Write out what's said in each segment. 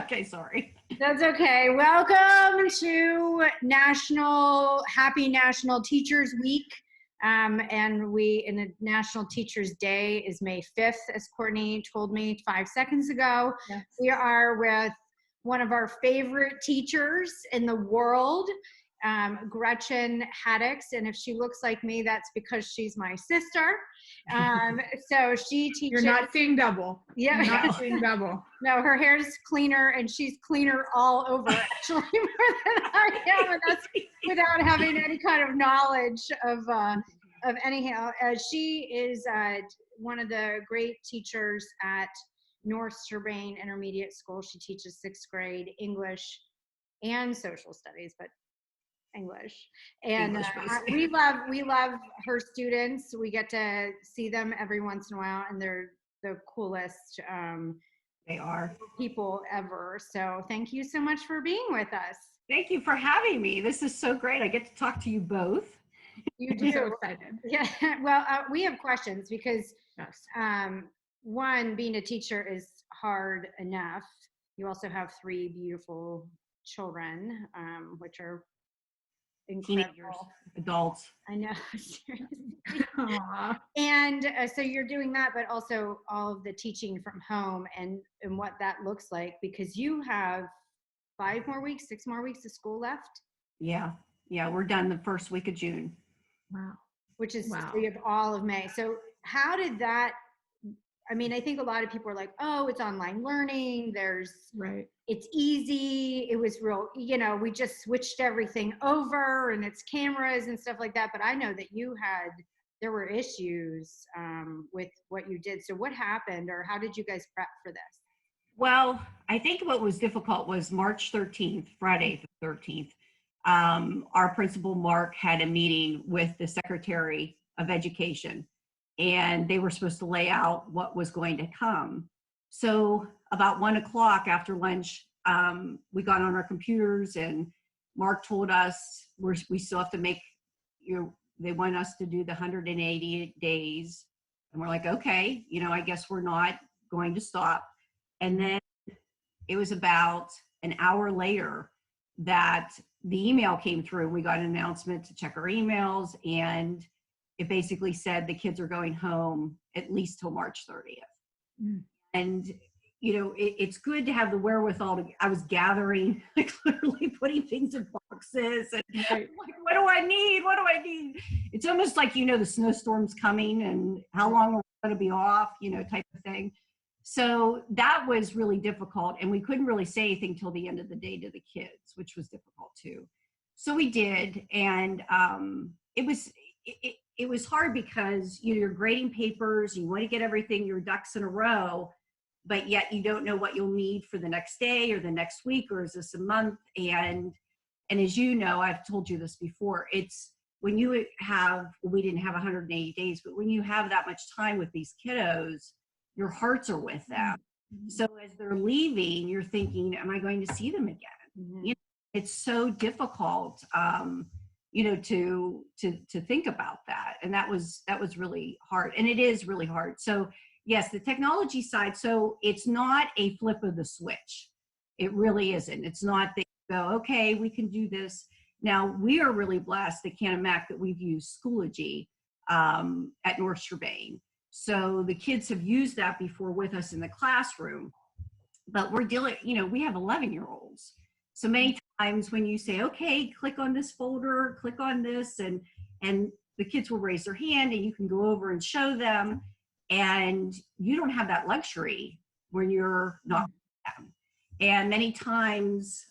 Okay, sorry. That's okay. Welcome to Happy National Teachers Week. And the National Teachers Day is May 5th, as Courtney told me 5 seconds ago. Yes. We are with one of our favorite teachers in the world, Gretchen Haddox. And if she looks like me, that's because she's my sister. So she teaches. You're not seeing double. Yeah. You're not seeing double. No, her hair's cleaner and she's cleaner all over, actually, more than I am. And that's without having any kind of knowledge of anyhow. She is one of the great teachers at North Strabane Intermediate School. She teaches 6th grade English and social studies, but English. And we love her students. We get to see them every once in a while, and they're the coolest They are people ever. So thank you so much for being with us. Thank you for having me. This is so great. I get to talk to you both. You do. I'm so excited. Yeah. Well, we have questions because Yes. one, being a teacher is hard enough. You also have 3 beautiful children, which are incredible. Teenagers, adults. I know. Seriously. Aww. And so you're doing that, but also all of the teaching from home and what that looks like, because you have 6 more weeks of school left. Yeah. We're done the first week of June. Wow. Which is, Wow. so you have all of May. So how did that, I mean, I think a lot of people are like, oh, it's online learning. Right. It's easy. It was real, we just switched everything over and it's cameras and stuff like that. But I know that there were issues with what you did. So what happened, or how did you guys prep for this? Well, I think what was difficult was March 13th, Friday the 13th. Our principal, Mark, had a meeting with the Secretary of Education, and they were supposed to lay out what was going to come. So about 1 o'clock after lunch, we got on our computers, and Mark told us we still have to make, they want us to do the 180 days. And we're like, okay, I guess we're not going to stop. And then it was about an hour later that the email came through. We got an announcement to check our emails, and it basically said the kids are going home at least till March 30th. Mm. And, it's good to have the wherewithal I was gathering, like literally putting things in boxes and Right. like, what do I need? What do I need? It's almost like, the snowstorm's coming and how long are we going to be off, type of thing. So that was really difficult, and we couldn't really say anything till the end of the day to the kids, which was difficult too. So we did, and it was hard because you're grading papers, you want to get everything, your ducks in a row, but yet you don't know what you'll need for the next day or the next week, or is this a month? And as you know, I've told you this before, it's when we didn't have 180 days, but when you have that much time with these kiddos, your hearts are with them. Mm-hmm. So as they're leaving, you're thinking, am I going to see them again? Mm-hmm. It's so difficult, to think about that. And that was really hard. And it is really hard. So yes, the technology side. So it's not a flip of the switch. It really isn't. It's not that you go, okay, we can do this. Now we are really blessed at Canon-Mac that we've used Schoology at North Strabane. So the kids have used that before with us in the classroom, but we're dealing, we have 11-year-olds. So many times when you say, okay, click on this folder, click on this, and the kids will raise their hand and you can go over and show them. And you don't have that luxury when you're not with them. And many times,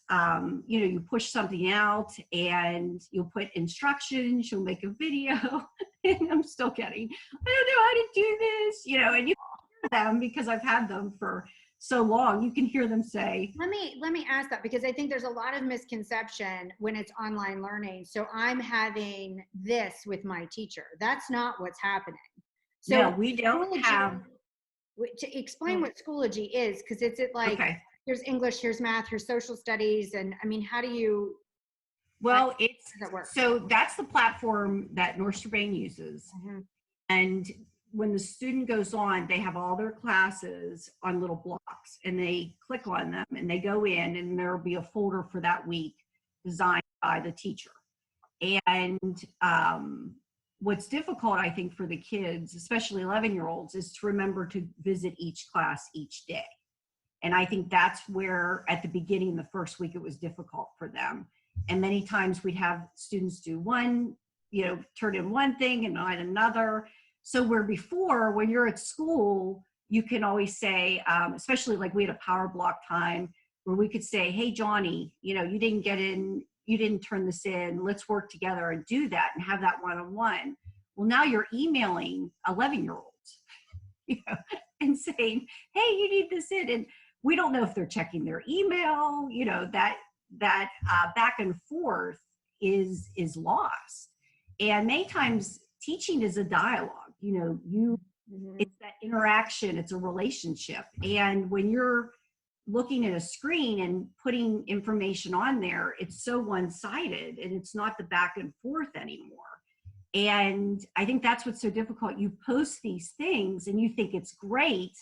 you push something out and you'll put instructions, you'll make a video, and I'm still getting, I don't know how to do this, and you hear them because I've had them for so long. You can hear them say, Let me ask that, because I think there's a lot of misconception when it's online learning. So I'm having this with my teacher. That's not what's happening. So no, we don't have. To explain what Schoology is, because it's like, okay. Here's English, here's math, here's social studies. And I mean, how do you? Well, how does that work? So that's the platform that North Strabane uses. Mm-hmm. And when the student goes on, they have all their classes on little blocks, and they click on them and they go in, and there'll be a folder for that week designed by the teacher. And what's difficult, I think, for the kids, especially 11-year-olds, is to remember to visit each class each day. And I think that's where at the beginning, the first week, it was difficult for them. And many times we'd have students do one, turn in one thing and not another. So where before, when you're at school, you can always say, especially like we had a power block time where we could say, hey, Johnny, you didn't get in, you didn't turn this in, let's work together and do that and have that one-on-one. Well, now you're emailing 11-year-olds, and saying, hey, you need this in. And we don't know if they're checking their email, that back and forth is lost. And many times teaching is a dialogue, it's that interaction, it's a relationship. And when you're looking at a screen and putting information on there, it's so one-sided, and it's not the back and forth anymore. And I think that's what's so difficult. You post these things and you think it's great,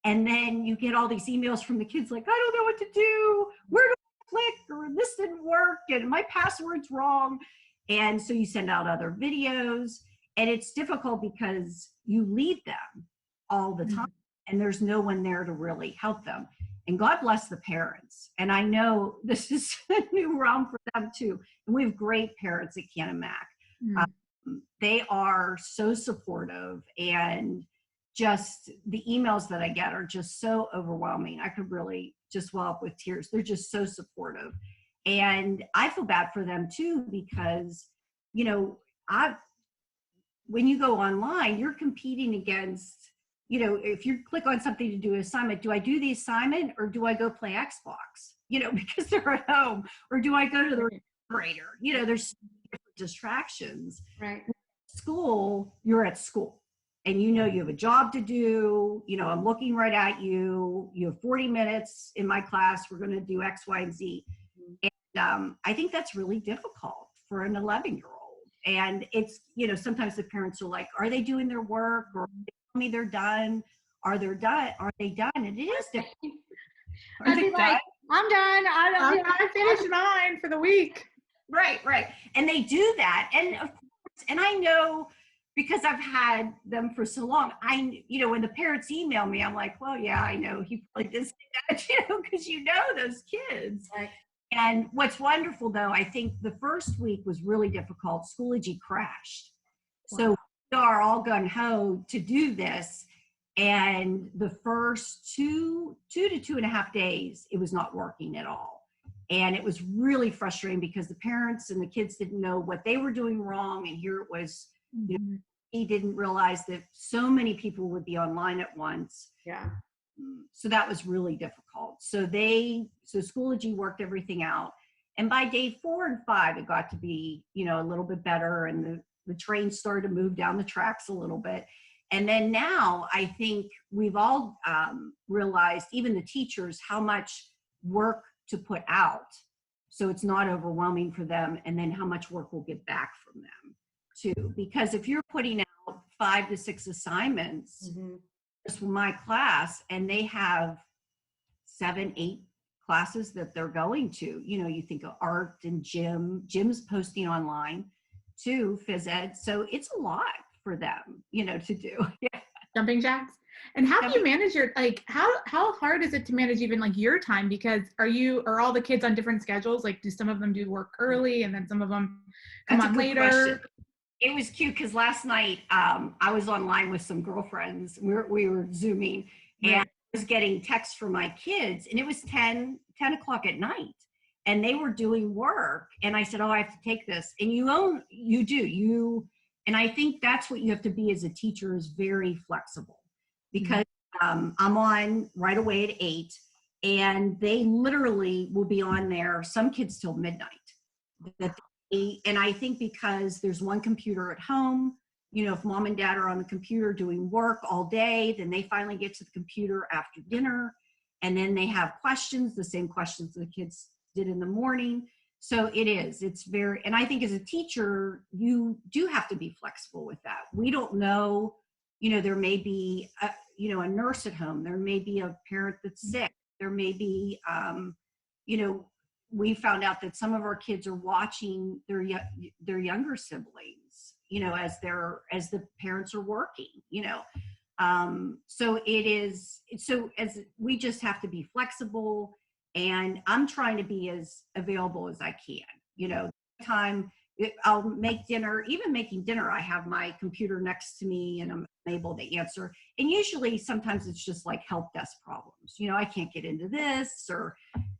and then you get all these emails from the kids like, I don't know what to do, where do I click, or this didn't work, and my password's wrong. And so you send out other videos, and it's difficult because you leave them all the time, and there's no one there to really help them. And God bless the parents. And I know this is a new realm for them too. And we have great parents at Canamac. They are so supportive, and just the emails that I get are just so overwhelming. I could really just well up with tears. They're just so supportive. And I feel bad for them too, because, when you go online, you're competing against, if you click on something to do an assignment, do I do the assignment or do I go play Xbox, because they're at home, or do I go to the refrigerator? There's different distractions. Right. School, you're at school, and you have a job to do. I'm looking right at you. You have 40 minutes in my class. We're going to do X, Y, and Z. And I think that's really difficult for an 11-year-old. And it's, sometimes the parents are like, are they doing their work? Or they tell me they're done. Are they done? And it is difficult. I'd be like, I'm done. I finished mine for the week. Right. And they do that. And of course, and I know, because I've had them for so long, when the parents email me, I'm like, well, yeah, I know he probably did say that, because those kids. Right. And what's wonderful, though, I think the first week was really difficult. Schoology crashed. Wow. So we are all gung-ho to do this. And the first two to 2.5 days, it was not working at all. And it was really frustrating because the parents and the kids didn't know what they were doing wrong. And here it was, he didn't realize that so many people would be online at once. Yeah. So that was really difficult. So Schoology worked everything out. And by day 4 and 5, it got to be, a little bit better. And the train started to move down the tracks a little bit. And then now I think we've all realized, even the teachers, how much work to put out, so it's not overwhelming for them, and then how much work we'll get back from them too. Because if you're putting out 5 to 6 assignments, just for my class, and they have 7, 8 classes that they're going to, you think of art and Jim's posting online too, phys ed. So it's a lot for them, to do. Yeah. Jumping jacks. And how do you manage how hard is it to manage even your time? Because are all the kids on different schedules? Like, do some of them do work early and then some of them come on later? Question. It was cute because last night I was online with some girlfriends. We were Zooming, and I was getting texts from my kids, and it was 10 o'clock at night, and they were doing work. And I said, oh, I have to take this. And and I think that's what you have to be as a teacher, is very flexible, because I'm on right away at 8, and they literally will be on there, some kids till midnight. And I think because there's one computer at home, if mom and dad are on the computer doing work all day, then they finally get to the computer after dinner, and then they have questions, the same questions the kids did in the morning. So it's very, and I think as a teacher, you do have to be flexible with that. We don't know there may be a nurse at home, there may be a parent that's sick, there may be you know we found out that some of our kids are watching their younger siblings, as the parents are working, so as we just have to be flexible, and I'm trying to be as available as I can. Time I'll make dinner. Even making dinner, I have my computer next to me and I'm able to answer. And usually sometimes it's just like help desk problems. I can't get into this,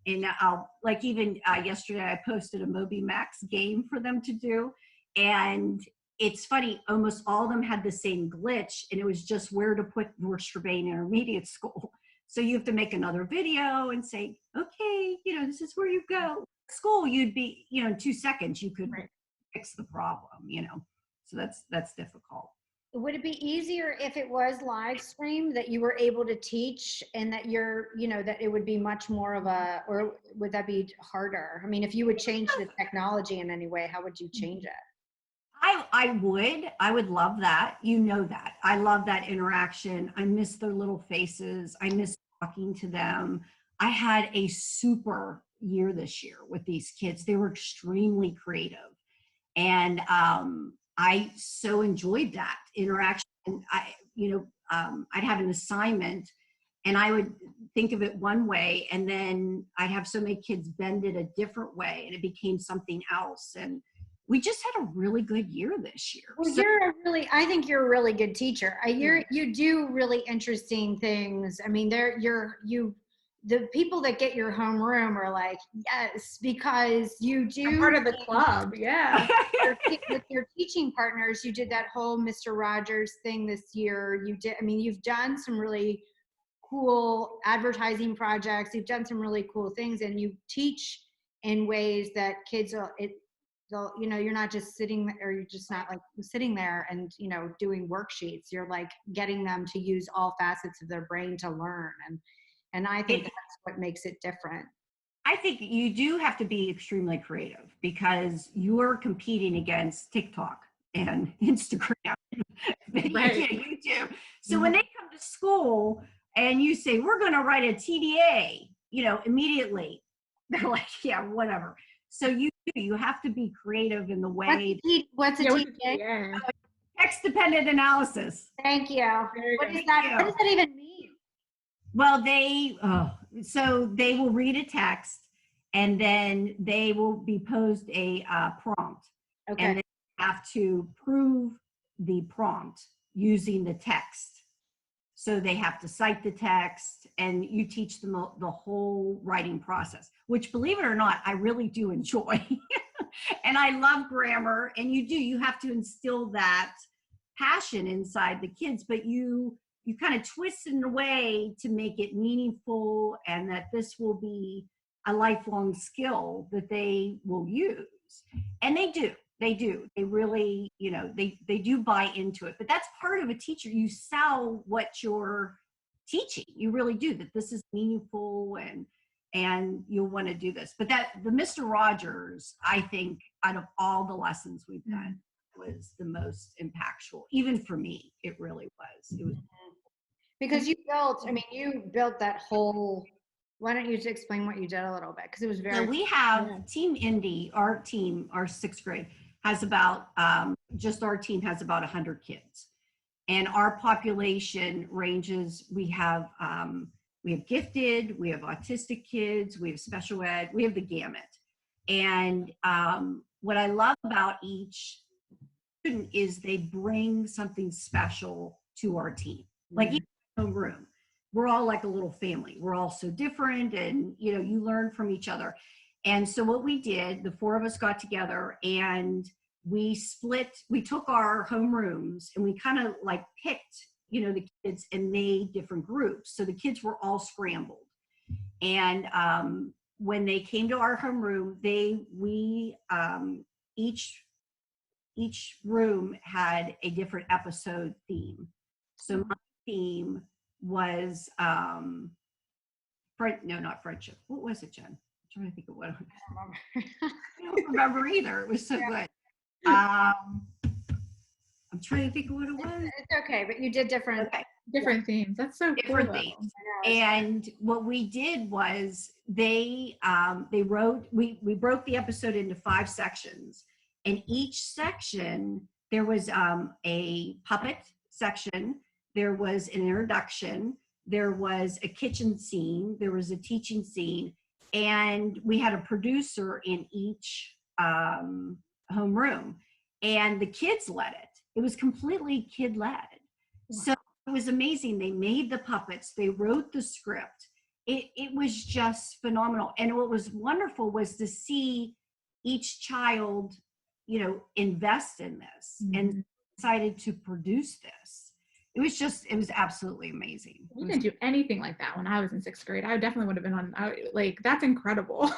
and I'll like, even yesterday I posted a Moby Max game for them to do. And it's funny, almost all of them had the same glitch, and it was just where to put North Strabane Intermediate School. So you have to make another video and say, okay, this is where you go. School, you'd be, in 2 seconds, you could fix the problem, so that's difficult. Would it be easier if it was live stream, that you were able to teach, and that that it would be much more of or would that be harder? I mean, if you would change the technology in any way, how would you change it? I would love that. That I love that interaction. I miss their little faces. I miss talking to them. I had a super year this year with these kids. They were extremely creative. And I so enjoyed that interaction. I'd have an assignment and I would think of it one way, and then I'd have so many kids bend it a different way, and it became something else. And we just had a really good year this year. Well, I think you're a really good teacher. You do really interesting things. I mean, the people that get your homeroom are like, yes, because you do. I'm part of the club, yeah. With your teaching partners, you did that whole Mr. Rogers thing this year. You've done some really cool advertising projects. You've done some really cool things, and you teach in ways that kids you're not just sitting, or you're just not like sitting there and, doing worksheets. You're like getting them to use all facets of their brain to learn. And I think that's what makes it different. I think you do have to be extremely creative, because you're competing against TikTok and Instagram, YouTube. So when they come to school and you say, we're going to write a TDA, immediately they're like, yeah, whatever. So you have to be creative in the way. What's a TDA? Text dependent analysis. Thank you. What does that even mean? Well, so they will read a text, and then they will be posed a prompt. Okay. And they have to prove the prompt using the text. So they have to cite the text, and you teach them the whole writing process, which, believe it or not, I really do enjoy. And I love grammar, and you have to instill that passion inside the kids, but you kind of twist it in a way to make it meaningful, and that this will be a lifelong skill that they will use. And they do. They really, they do buy into it. But that's part of a teacher. You sell what you're teaching. You really do, that this is meaningful, and you'll want to do this. But the Mr. Rogers, I think, out of all the lessons we've done, was the most impactful. Even for me, it really was. It was because you built that whole. Why don't you just explain what you did a little bit? Because it was very. So we have Team Indy. Our team, our 6th grade, has about just our team has about 100 kids, and our population ranges. We have gifted, we have autistic kids, we have special ed, we have the gamut. And what I love about each student is they bring something special to our team. Like each room, we're all like a little family. We're all so different, and you learn from each other. And so what we did, the 4 of us got together, and we took our homerooms, and we kind of like picked, the kids, and made different groups. So the kids were all scrambled. And when they came to our homeroom, each room had a different episode theme. So my theme was, not friendship. What was it, Jen? I'm trying to think of what it was. I don't remember either. It was so good. I'm I'm trying to think of what it was. It's okay, but you did different. Okay. Different themes. That's so Different cool. themes. I know. And what we did was they wrote, we broke the episode into 5 sections, and each section there was a puppet section, there was an introduction, there was a kitchen scene, there was a teaching scene, and we had a producer in each homeroom, and the kids led it. It was completely kid led. So it was amazing. They made the puppets, they wrote the script. It was just phenomenal. And what was wonderful was to see each child, you know, invest in this and decided to produce this. It was absolutely amazing. We didn't do anything like that when I was in 6th grade. I definitely would have been on, like, that's incredible.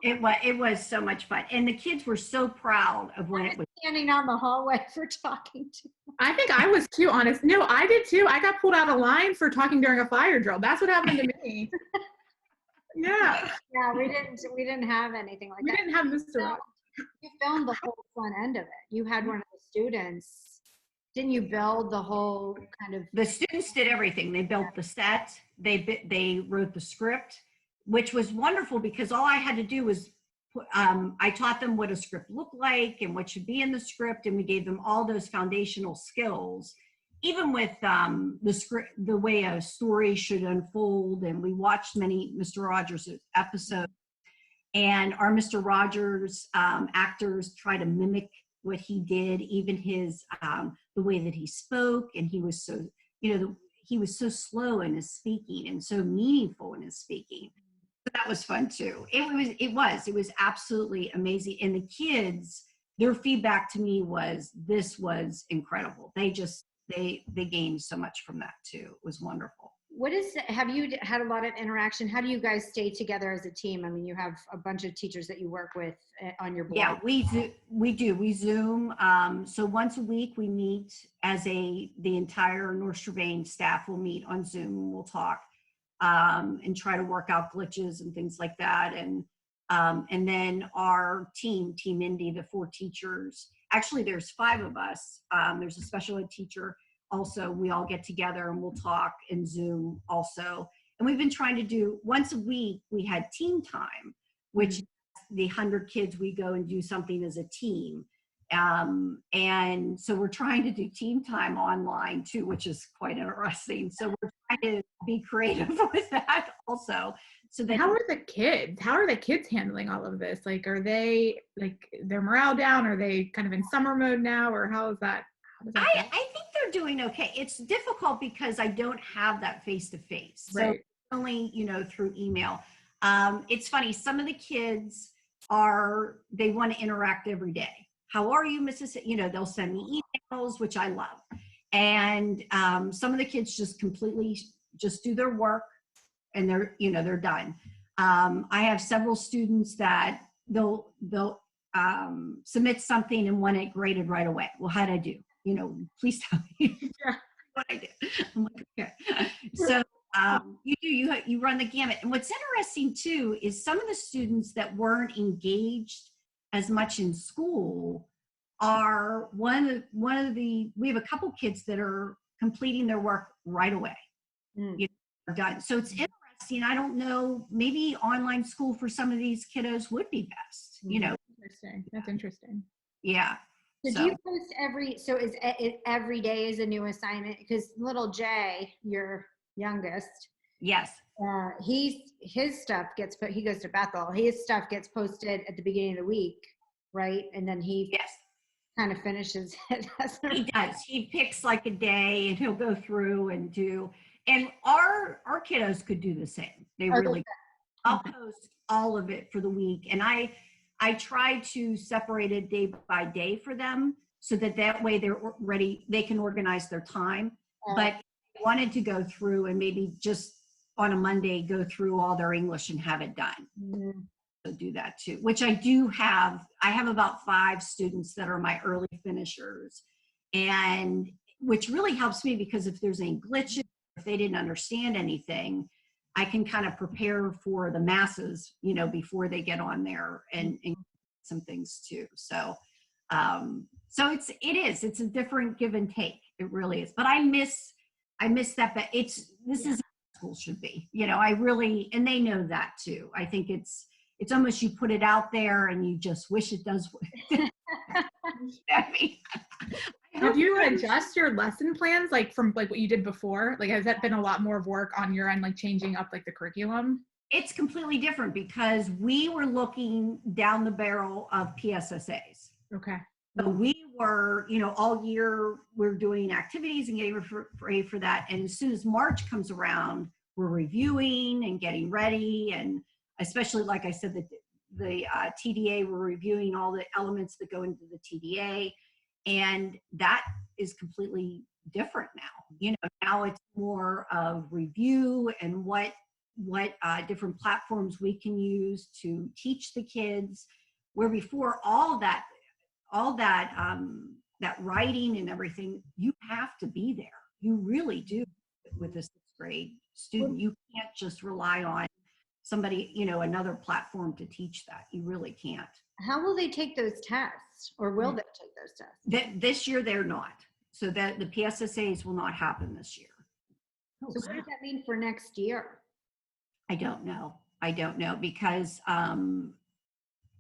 It was so much fun. And the kids were so proud of when it was. Standing on the hallway for talking to. I think I was too, honest. No, I did too. I got pulled out of line for talking during a fire drill. That's what happened to me. Yeah. Yeah, we didn't have anything like We that. didn't have Mr. Rock. You filmed the whole front end of it. You had one of the students. Didn't you build the whole kind of? The students did everything. They built the set. They wrote the script, which was wonderful because all I had to do was I taught them what a script looked like and what should be in the script, and we gave them all those foundational skills, even with the script, the way a story should unfold. And we watched many Mr. Rogers episodes, and our Mr. Rogers actors try to mimic what he did, even his the way that he spoke, and he was so, you know, he was so slow in his speaking and so meaningful in his speaking. So that was fun too. It was absolutely amazing. And the kids, their feedback to me was, this was incredible. They gained so much from that too. It was wonderful. Have you had a lot of interaction? How do you guys stay together as a team? I mean, you have a bunch of teachers that you work with on your board. Yeah, we do. We Zoom. So once a week we meet the entire North Strabane staff will meet on Zoom, and we'll talk and try to work out glitches and things like that. And then our Team Indy, the 4 teachers, actually there's 5 of us. There's a special ed teacher. Also, we all get together and we'll talk and Zoom also. And we've been trying to do, once a week, we had team time, which the 100 kids, we go and do something as a team. And so we're trying to do team time online too, which is quite interesting. So we're trying to be creative with that also. So that How are the kids handling all of this? Like, are they, like, their morale down? Are they kind of in summer mode now, or how is that? I think they're doing okay. It's difficult because I don't have that face-to-face. So Right. only, you know, through email. It's funny. Some of the kids they want to interact every day. How are you, Mrs.? You know, they'll send me emails, which I love. And some of the kids just completely just do their work and they're done. I have several students that they'll submit something and want it graded right away. Well, how'd I do? You know, please tell me what I did. I'm like, okay. So you run the gamut. And what's interesting too is some of the students that weren't engaged as much in school are we have a couple kids that are completing their work right away. You know, are done. So it's interesting. I don't know, maybe online school for some of these kiddos would be best, you know. Interesting. That's interesting. Yeah. So do you post is it every day is a new assignment? Because little Jay, your youngest, Yes. his stuff gets he goes to Bethel. His stuff gets posted at the beginning of the week, right? And then he kind of finishes it. He does. He picks like a day and he'll go through and do. And our kiddos could do the same. They really. I'll post all of it for the week, and I try to separate it day by day for them so that way they're ready. They can organize their time. But I wanted to go through and maybe just on a Monday go through all their English and have it done. So do that too, which I do have. I have about 5 students that are my early finishers, and which really helps me because if there's any glitches, if they didn't understand anything, I can kind of prepare for the masses, you know, before they get on there and some things too. So So it's a different give and take. It really is. But I miss that. But this is how school should be. I really, and they know that too. I think it's almost you put it out there and you just wish it does. I mean, have you adjust your lesson plans like from like what you did before? Like, has that been a lot more work on your end, like changing up like the curriculum? It's completely different because we were looking down the barrel of PSSAs. Okay. So we were, all year we're doing activities and getting ready for that. And as soon as March comes around, we're reviewing and getting ready. And especially, like I said, the TDA, we're reviewing all the elements that go into the TDA. And that is completely different now. Now it's more of review and what different platforms we can use to teach the kids, where before all that writing and everything, you have to be there. You really do with a 6th grade student. You can't just rely on somebody, another platform to teach that. You really can't. How will they take those tests, or will they take those tests? This year they're not. So that the PSSAs will not happen this year. So what does that mean for next year? I don't know because,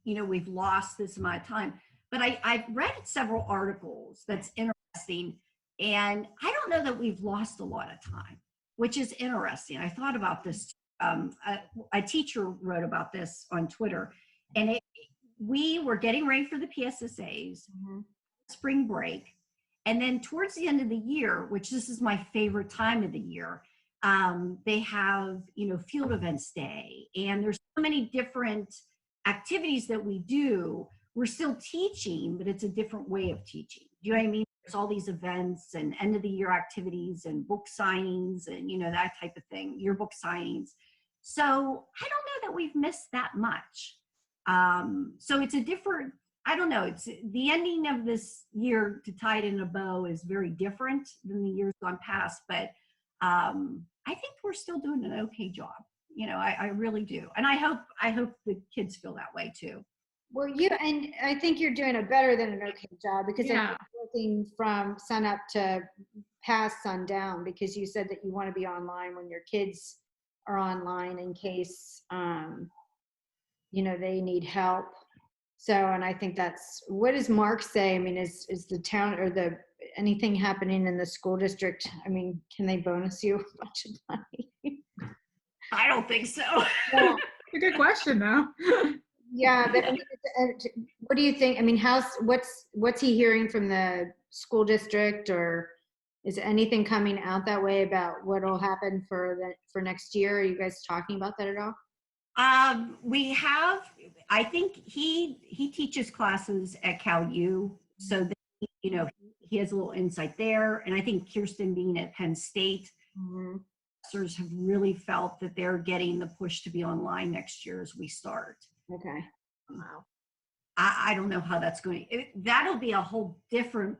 we've lost this amount of time. But I've read several articles that's interesting, and I don't know that we've lost a lot of time, which is interesting. I thought about this. A teacher wrote about this on Twitter, and we were getting ready for the PSSAs, spring break, and then towards the end of the year, which this is my favorite time of the year, they have, field events day, and there's so many different activities that we do. We're still teaching, but it's a different way of teaching. Do you know what I mean? There's all these events and end of the year activities and book signings and, that type of thing, yearbook signings. So I don't know that we've missed that much. So it's a different, I don't know. It's the ending of this year to tie it in a bow is very different than the years gone past, but I think we're still doing an okay job. I really do. And I hope the kids feel that way too. Well, and I think you're doing a better than an okay job, because you're working from sun up to past sundown, because you said that you want to be online when your kids are online in case, they need help. So, and I think what does Mark say? I mean, is the town or anything happening in the school district? I mean, can they bonus you a bunch of money? I don't think so. Yeah. It's a good question though. Yeah, but I mean, what do you think? I mean, what's he hearing from the school district, or is anything coming out that way about what will happen for next year? Are you guys talking about that at all? We have. I think he teaches classes at Cal U, so that, he has a little insight there. And I think Kirsten being at Penn State, professors have really felt that they're getting the push to be online next year as we start. Okay. Wow. I don't know how that's going to, that'll be a whole different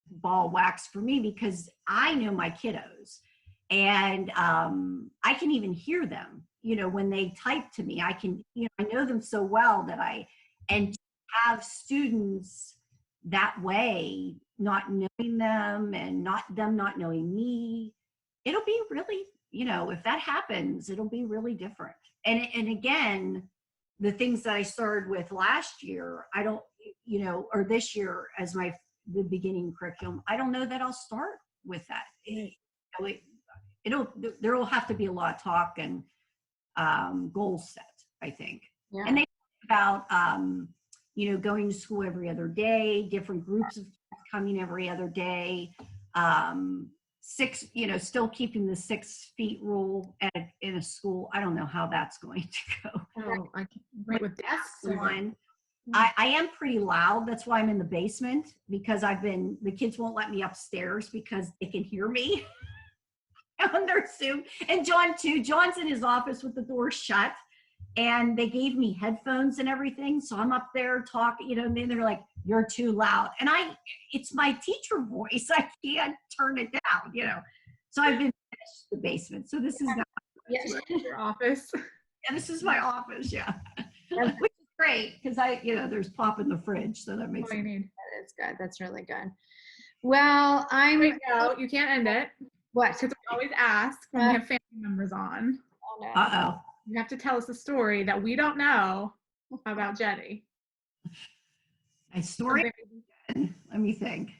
ball wax for me, because I know my kiddos, and I can even hear them, when they type to me. I can, I know them so well and to have students that way, not knowing them and them not knowing me, it'll be really, if that happens, it'll be really different. And again, the things that I started with last year, I don't, or this year as the beginning curriculum, I don't know that I'll start with that. There'll have to be a lot of talk and goals set, I think. Yeah. And they talk about, going to school every other day, different groups of coming every other day, still keeping the 6 feet rule in a school. I don't know how that's going to go. Oh, I can't wait with that's one. I am pretty loud. That's why I'm in the basement, because the kids won't let me upstairs because they can hear me on their Zoom. And John too. John's in his office with the door shut, and they gave me headphones and everything. So I'm up there talking, and then they're like, "You're too loud." And it's my teacher voice. I can't turn it down, So I've been in the basement. So this is not your office. Yeah, this is my office. Yeah. Which is great because there's pop in the fridge, so that makes All you it. need. That's good. That's really good. Well, Wait, no, you can't end it. what? Because we always ask when we have family members on. Oh, no. Uh-oh. You have to tell us a story that we don't know about Jenny. A story. Let me think.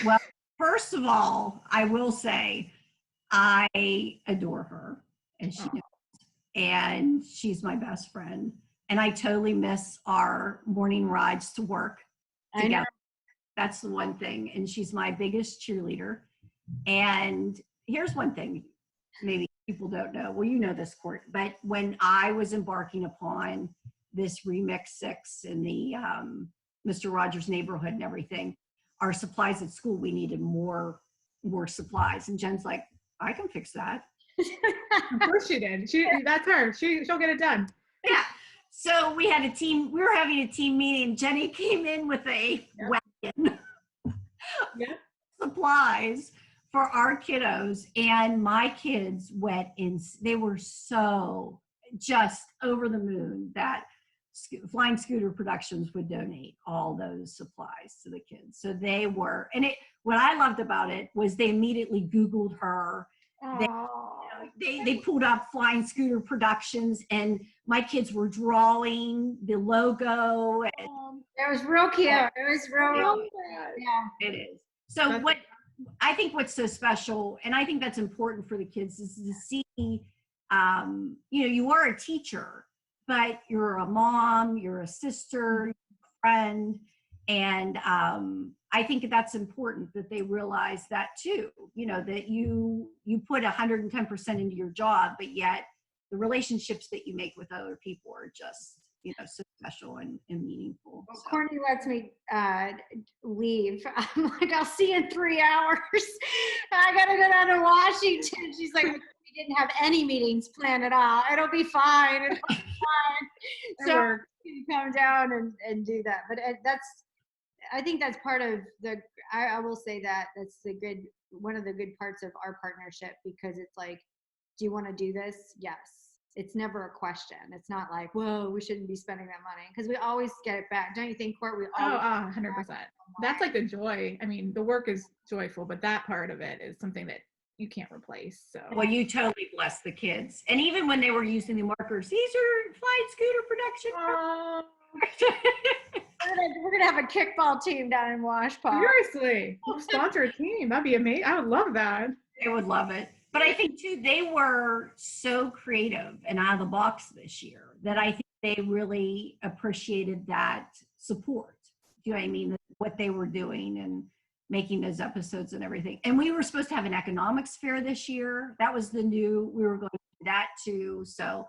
Well, first of all, I will say I adore her, and she knows, and she's my best friend. And I totally miss our morning rides to work I together. know. That's the one thing. And she's my biggest cheerleader. And here's one thing maybe people don't know. Well, you know this, Court, but when I was embarking upon this Remix 6 in the Mr. Rogers neighborhood and everything, our supplies at school, we needed more supplies. And Jen's like, I can fix that. Of course she did. That's her. She'll get it done. Yeah. So we were having a team meeting. Jenny came in with a wagon supplies for our kiddos, and my kids went in. They were so just over the moon that Flying Scooter Productions would donate all those supplies to the kids. So they were, and what I loved about it was they immediately Googled her. They pulled up Flying Scooter Productions, and my kids were drawing the logo. And it was real cute. It was real. Yeah, it is. So what's so special, and I think that's important for the kids, is to see, you are a teacher, but you're a mom, you're a sister, you're a friend, and I think that's important that they realize that too, that you put 110% into your job, but yet the relationships that you make with other people are just, so special and meaningful. Well, So. Courtney lets me leave. I'm like, I'll see you in 3 hours. I got to go down to Washington. She's like, we didn't have any meetings planned at all. It'll be fine. It'll be fine. So you come down and do that. But I think that's part of I will say that's one of the good parts of our partnership, because it's like, do you want to do this? Yes. It's never a question. It's not like, whoa, we shouldn't be spending that money, because we always get it back. Don't you think, Court? We always 100%. That's like the joy. I mean, the work is joyful, but that part of it is something that you can't replace. So. Well, you totally bless the kids. And even when they were using the markers, these are Flying Scooter Production. We're gonna have a kickball team down in Washpot. Seriously, we'll sponsor a team. That'd be amazing. I would love that. They would love it. But I think too, they were so creative and out of the box this year that I think they really appreciated that support. Do you know what I mean? What they were doing and making those episodes and everything. And we were supposed to have an economics fair this year. That was we were going to do that too. So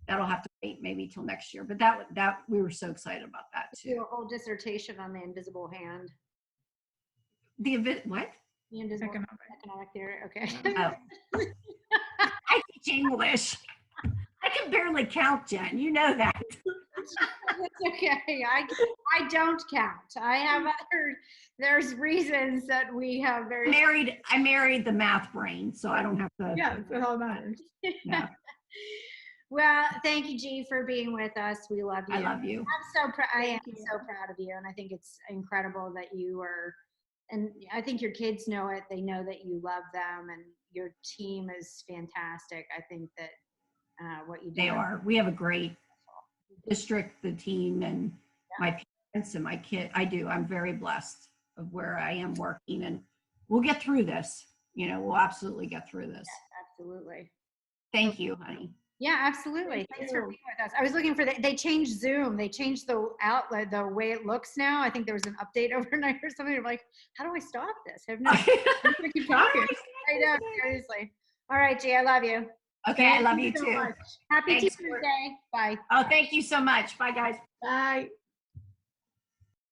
that'll have to wait maybe till next year. But that we were so excited about that too. Do a whole dissertation on the invisible hand. What? The invisible economic theory. Okay. Oh. I teach English. I can barely count, Jen. You know that. That's okay. I don't count. I have there's reasons that we have very. I married the math brain, so I don't have to. Yeah, that's all that matters. Yeah. Well, thank you, G, for being with us. We love you. I love you. I am so proud of you, and I think it's incredible that you are. And I think your kids know it. They know that you love them, and your team is fantastic. I think that what you do. They are. We have a great district, the team, and my parents and my kid. I'm very blessed of where I am working, and we'll get through this. We'll absolutely get through this. Yeah, absolutely. Thank you, honey. Yeah, absolutely. Thanks for being with us. I was looking for they changed Zoom. They changed the outlet, the way it looks now. I think there was an update overnight or something. I'm like, how do I stop this? I'm gonna keep talking. I know, seriously. All right, G, I love you. Okay, I love you too. Happy Thanks, Teacher's Day. Bye. Oh, thank you so much. Bye, guys. Bye.